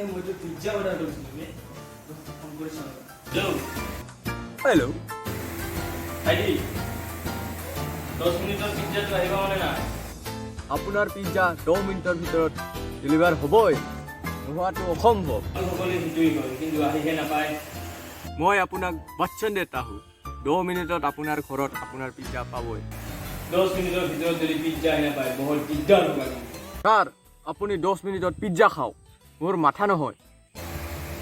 মই তো pizza order কৰিছিলোঁ বে ফোন কৰিছোঁ হেল্ল' হেল্ল' ভাইটি 10 মিনিটৰ পিজ্জাটো আহিব মানে না আপোনাৰ পিজ্জা 10 মিনিটৰ ভিতৰত ডেলিভাৰ হ'বই নোহোৱাটো অসম্ভৱ সকলোৱে সেইটোৱেই কয় কিন্তু আহিহে নাপায় মই আপোনাক বচন দেতা হো 2 মিনিটত আপোনাৰ ঘৰত আপোনাৰ পিজ্জা পাবই 10 মিনিটৰ ভিতৰত যদি পিজ্জা আহি নাপায় বহুত দিগদাৰ হ'ব ছাৰ আপুনি 10 মিনিটত পিজ্জা খাওক মোৰ মাথা নহয়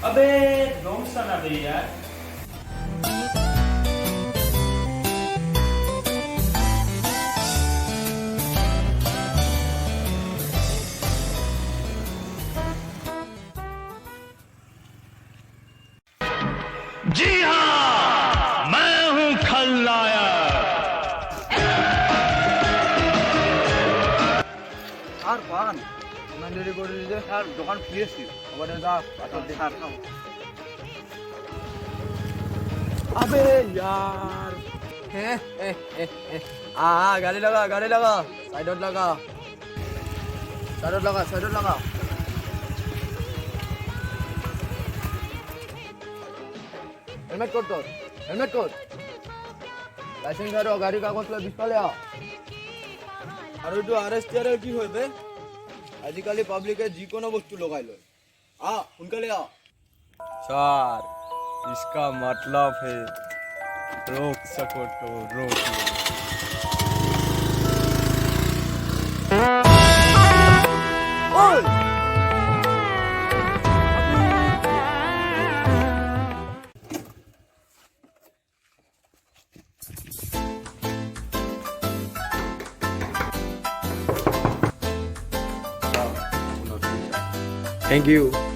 अबे डोंट सन अबे यार जी हाँ मैं हूँ खलनायक ছাৰ পান ইমান দেৰি কৰিলে যে ছাৰ দোকান খুলি আছিল হ'ব দে যা পাছত ছাৰ খাওঁ আবে यार গাড়ী লগা সাইডত লগা হেলমেট ক'ত তোৰ হেলমেট ক'ত লাইসেন্স আৰু গাড়ী কাগজ লৈ পিছফালে আহ আৰু এইটো আৰএছটি আৰু কি হয় বে আজিকালি পাব্লিকে যিকোনো বস্তু লগাই লয় সোনকালে सर इसका मतलब है रोक सको तो रोक लो Thank you.